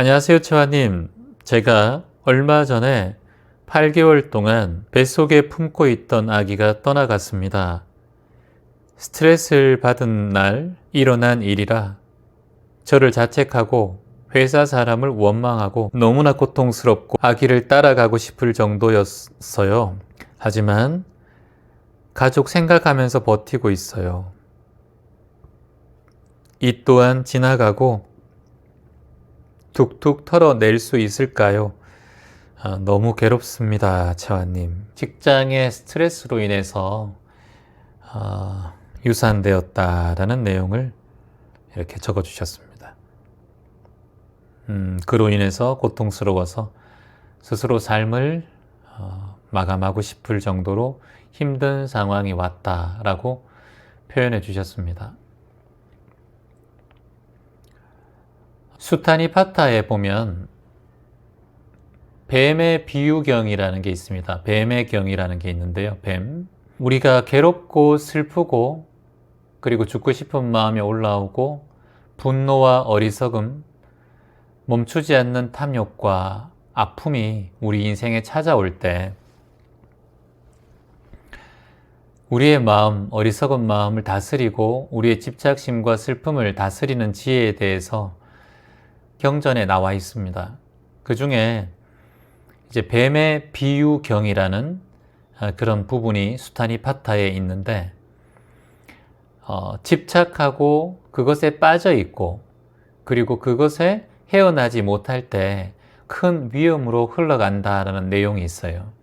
안녕하세요, 채화님. 제가 얼마 전에 8개월 동안 뱃속에 품고 있던 아기가 떠나갔습니다. 스트레스를 받은 날 일어난 일이라 저를 자책하고 회사 사람을 원망하고 너무나 고통스럽고 아기를 따라가고 싶을 정도였어요. 하지만 가족 생각하면서 버티고 있어요. 이 또한 지나가고 툭툭 털어낼 수 있을까요? 너무 괴롭습니다, 채화님. 직장의 스트레스로 인해서 유산되었다라는 내용을 이렇게 적어주셨습니다. 그로 인해서 고통스러워서 스스로 삶을 마감하고 싶을 정도로 힘든 상황이 왔다라고 표현해 주셨습니다. 수타니파타에 보면 뱀의 비유경이라는 게 있습니다. 뱀의 경이라는 게 있는데요. 뱀. 우리가 괴롭고 슬프고 그리고 죽고 싶은 마음이 올라오고 분노와 어리석음, 멈추지 않는 탐욕과 아픔이 우리 인생에 찾아올 때 우리의 마음, 어리석은 마음을 다스리고 우리의 집착심과 슬픔을 다스리는 지혜에 대해서 경전에 나와 있습니다. 그 중에 이제 뱀의 비유경이라는 그런 부분이 수타니파타에 있는데 집착하고 그것에 빠져 있고 그리고 그것에 헤어나지 못할 때 큰 위험으로 흘러간다라는 내용이 있어요.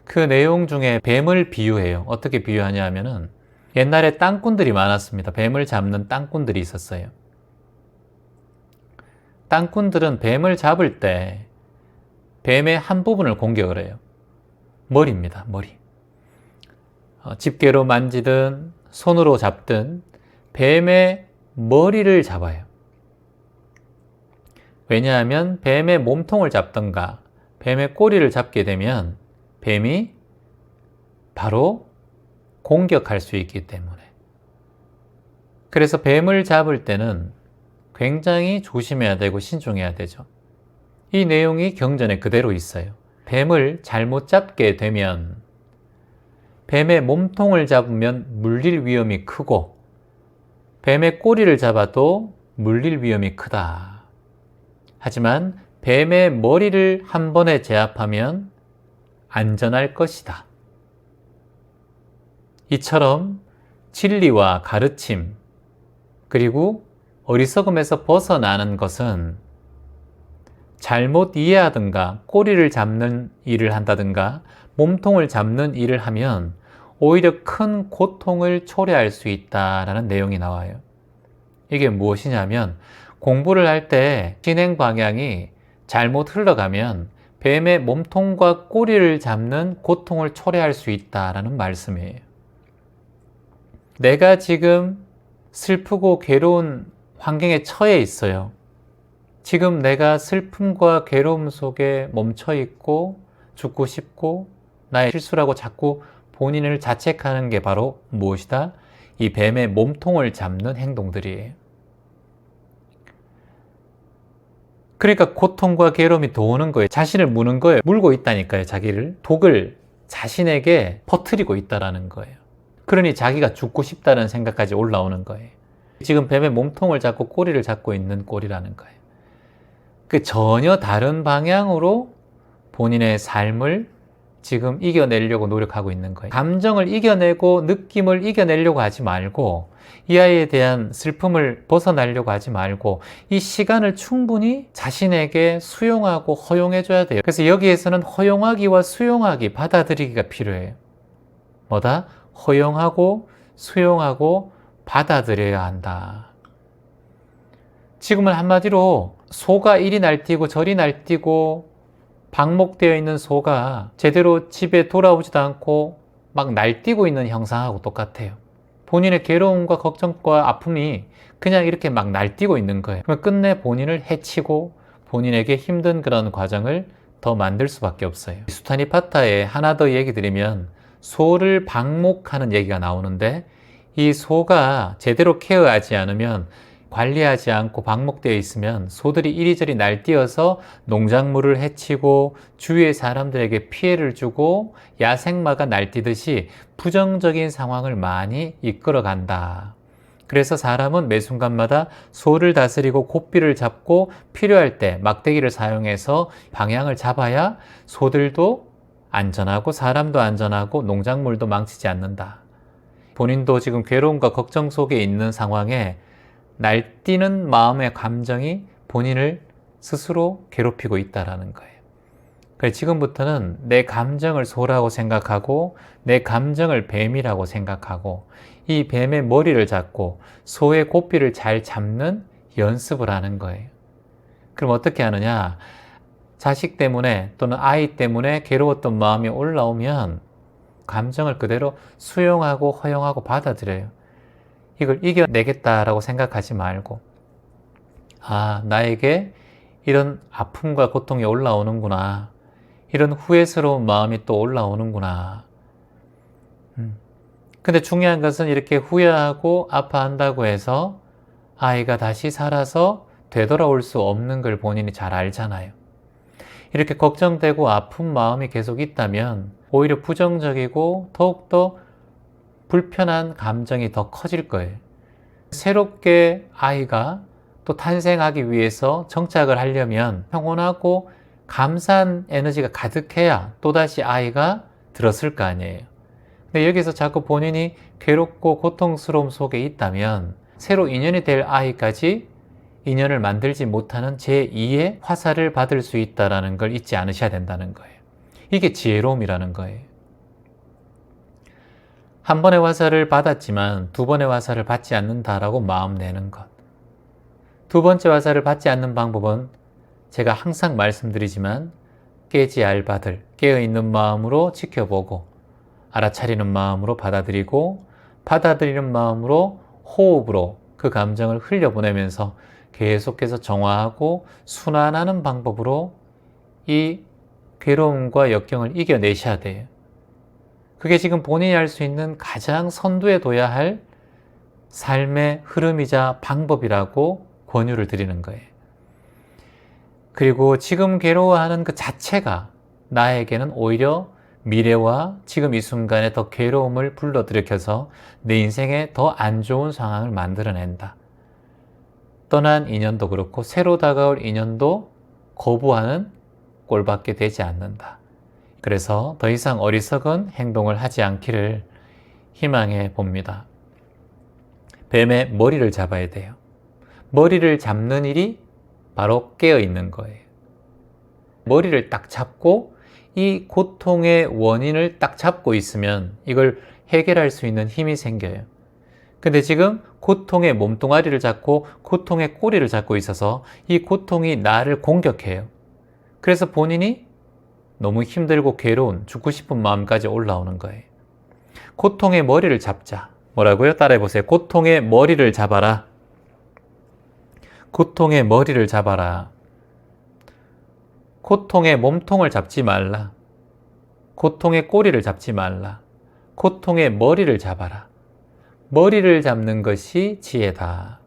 그 내용 중에 뱀을 비유해요. 어떻게 비유하냐 하면은 옛날에 땅꾼들이 많았습니다. 뱀을 잡는 땅꾼들이 있었어요. 땅꾼들은 뱀을 잡을 때 뱀의 한 부분을 공격을 해요. 머리입니다. 머리. 집게로 만지든 손으로 잡든 뱀의 머리를 잡아요. 왜냐하면 뱀의 몸통을 잡던가 뱀의 꼬리를 잡게 되면 뱀이 바로 공격할 수 있기 때문에. 그래서 뱀을 잡을 때는 굉장히 조심해야 되고 신중해야 되죠. 이 내용이 경전에 그대로 있어요. 뱀을 잘못 잡게 되면 뱀의 몸통을 잡으면 물릴 위험이 크고 뱀의 꼬리를 잡아도 물릴 위험이 크다. 하지만 뱀의 머리를 한 번에 제압하면 안전할 것이다. 이처럼 진리와 가르침 그리고 어리석음에서 벗어나는 것은 잘못 이해하든가 꼬리를 잡는 일을 한다든가 몸통을 잡는 일을 하면 오히려 큰 고통을 초래할 수 있다라는 내용이 나와요. 이게 무엇이냐면 공부를 할 때 진행 방향이 잘못 흘러가면 뱀의 몸통과 꼬리를 잡는 고통을 초래할 수 있다라는 말씀이에요. 내가 지금 슬프고 괴로운 환경에 처해 있어요. 지금 내가 슬픔과 괴로움 속에 멈춰 있고 죽고 싶고 나의 실수라고 자꾸 본인을 자책하는 게 바로 무엇이다? 이 뱀의 몸통을 잡는 행동들이에요. 그러니까 고통과 괴로움이 도는 거예요. 자신을 무는 거예요. 물고 있다니까요. 자기를. 독을 자신에게 퍼뜨리고 있다는 거예요. 그러니 자기가 죽고 싶다는 생각까지 올라오는 거예요. 지금 뱀의 몸통을 잡고 꼬리를 잡고 있는 꼴이라는 거예요. 그 전혀 다른 방향으로 본인의 삶을 지금 이겨내려고 노력하고 있는 거예요. 감정을 이겨내고 느낌을 이겨내려고 하지 말고 이 아이에 대한 슬픔을 벗어나려고 하지 말고 이 시간을 충분히 자신에게 수용하고 허용해줘야 돼요. 그래서 여기에서는 허용하기와 수용하기, 받아들이기가 필요해요. 뭐다? 허용하고 수용하고 받아들여야 한다. 지금은 한마디로 소가 이리 날뛰고 저리 날뛰고 방목되어 있는 소가 제대로 집에 돌아오지도 않고 막 날뛰고 있는 형상하고 똑같아요. 본인의 괴로움과 걱정과 아픔이 그냥 이렇게 막 날뛰고 있는 거예요. 그러면 끝내 본인을 해치고 본인에게 힘든 그런 과정을 더 만들 수밖에 없어요. 수타니파타에 하나 더 얘기 드리면 소를 방목하는 얘기가 나오는데 이 소가 제대로 케어하지 않으면 관리하지 않고 방목되어 있으면 소들이 이리저리 날뛰어서 농작물을 해치고 주위의 사람들에게 피해를 주고 야생마가 날뛰듯이 부정적인 상황을 많이 이끌어 간다. 그래서 사람은 매 순간마다 소를 다스리고 고삐를 잡고 필요할 때 막대기를 사용해서 방향을 잡아야 소들도 안전하고 사람도 안전하고 농작물도 망치지 않는다. 본인도 지금 괴로움과 걱정 속에 있는 상황에 날뛰는 마음의 감정이 본인을 스스로 괴롭히고 있다는 거예요. 그래서 지금부터는 내 감정을 소라고 생각하고 내 감정을 뱀이라고 생각하고 이 뱀의 머리를 잡고 소의 고삐를 잘 잡는 연습을 하는 거예요. 그럼 어떻게 하느냐? 자식 때문에 또는 아이 때문에 괴로웠던 마음이 올라오면 감정을 그대로 수용하고 허용하고 받아들여요. 이걸 이겨내겠다라고 생각하지 말고, 아, 나에게 이런 아픔과 고통이 올라오는구나. 이런 후회스러운 마음이 또 올라오는구나. 근데 중요한 것은 이렇게 후회하고 아파한다고 해서 아이가 다시 살아서 되돌아올 수 없는 걸 본인이 잘 알잖아요. 이렇게 걱정되고 아픈 마음이 계속 있다면 오히려 부정적이고 더욱더 불편한 감정이 더 커질 거예요. 새롭게 아이가 또 탄생하기 위해서 정착을 하려면 평온하고 감사한 에너지가 가득해야 또다시 아이가 들었을 거 아니에요. 근데 여기서 자꾸 본인이 괴롭고 고통스러움 속에 있다면 새로 인연이 될 아이까지 인연을 만들지 못하는 제2의 화살을 받을 수 있다는 걸 잊지 않으셔야 된다는 거예요. 이게 지혜로움이라는 거예요. 한 번의 화살을 받았지만 두 번의 화살을 받지 않는다라고 마음 내는 것. 두 번째 화살을 받지 않는 방법은 제가 항상 말씀드리지만 깨지 알바들, 깨어있는 마음으로 지켜보고 알아차리는 마음으로 받아들이고 받아들이는 마음으로 호흡으로 그 감정을 흘려보내면서 계속해서 정화하고 순환하는 방법으로 이 괴로움과 역경을 이겨내셔야 돼요. 그게 지금 본인이 할 수 있는 가장 선두에 둬야 할 삶의 흐름이자 방법이라고 권유를 드리는 거예요. 그리고 지금 괴로워하는 그 자체가 나에게는 오히려 미래와 지금 이 순간에 더 괴로움을 불러들여서 내 인생에 더 안 좋은 상황을 만들어낸다. 떠난 인연도 그렇고 새로 다가올 인연도 거부하는 꼴밖에 되지 않는다. 그래서 더 이상 어리석은 행동을 하지 않기를 희망해 봅니다. 뱀의 머리를 잡아야 돼요. 머리를 잡는 일이 바로 깨어 있는 거예요. 머리를 딱 잡고 이 고통의 원인을 딱 잡고 있으면 이걸 해결할 수 있는 힘이 생겨요. 근데 지금 고통의 몸뚱아리를 잡고 고통의 꼬리를 잡고 있어서 이 고통이 나를 공격해요. 그래서 본인이 너무 힘들고 괴로운 죽고 싶은 마음까지 올라오는 거예요. 고통의 머리를 잡자. 뭐라고요? 따라해보세요. 고통의 머리를 잡아라. 고통의 머리를 잡아라. 고통의 몸통을 잡지 말라. 고통의 꼬리를 잡지 말라. 고통의 머리를 잡아라. 머리를 잡는 것이 지혜다.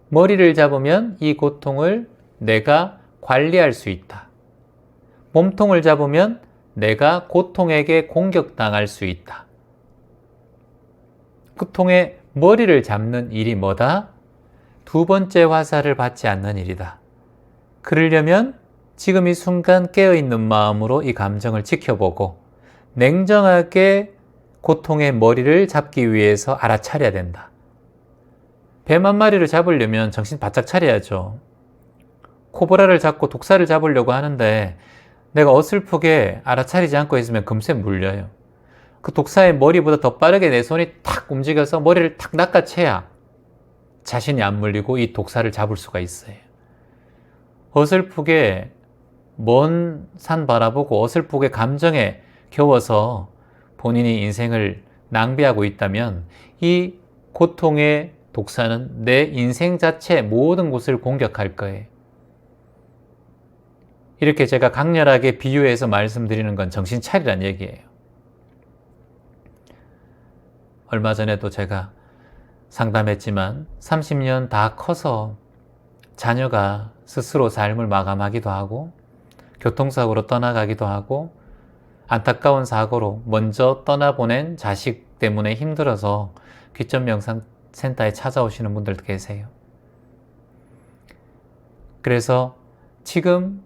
머리를 잡으면 이 고통을 내가 관리할 수 있다. 몸통을 잡으면 내가 고통에게 공격당할 수 있다. 고통의 머리를 잡는 일이 뭐다? 두 번째 화살을 받지 않는 일이다. 그러려면 지금 이 순간 깨어있는 마음으로 이 감정을 지켜보고 냉정하게 고통의 머리를 잡기 위해서 알아차려야 된다. 뱀 한 마리를 잡으려면 정신 바짝 차려야죠. 코브라를 잡고 독사를 잡으려고 하는데 내가 어설프게 알아차리지 않고 있으면 금세 물려요. 그 독사의 머리보다 더 빠르게 내 손이 탁 움직여서 머리를 탁 낚아채야 자신이 안 물리고 이 독사를 잡을 수가 있어요. 어설프게 먼 산 바라보고 어설프게 감정에 겨워서 본인이 인생을 낭비하고 있다면 이 고통의 독사는 내 인생 자체 모든 곳을 공격할 거예요. 이렇게 제가 강렬하게 비유해서 말씀드리는 건 정신 차리란 얘기예요. 얼마 전에도 제가 상담했지만 30년 다 커서 자녀가 스스로 삶을 마감하기도 하고 교통사고로 떠나가기도 하고 안타까운 사고로 먼저 떠나보낸 자식 때문에 힘들어서 귀점명상센터에 찾아오시는 분들도 계세요. 그래서 지금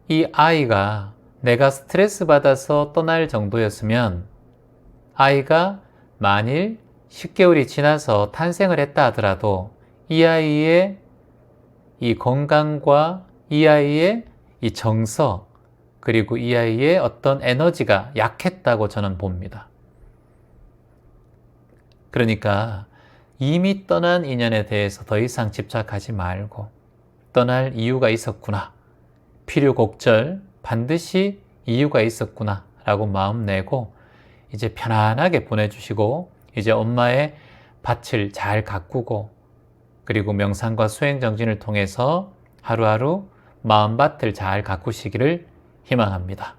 이 아이가 내가 스트레스 받아서 떠날 정도였으면 아이가 만일 10개월이 지나서 탄생을 했다 하더라도 이 아이의 이 건강과 이 아이의 이 정서 그리고 이 아이의 어떤 에너지가 약했다고 저는 봅니다. 그러니까 이미 떠난 인연에 대해서 더 이상 집착하지 말고 떠날 이유가 있었구나. 필요곡절 반드시 이유가 있었구나 라고 마음 내고 이제 편안하게 보내주시고 이제 엄마의 밭을 잘 가꾸고 그리고 명상과 수행정진을 통해서 하루하루 마음밭을 잘 가꾸시기를 희망합니다.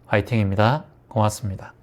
화이팅입니다. 고맙습니다.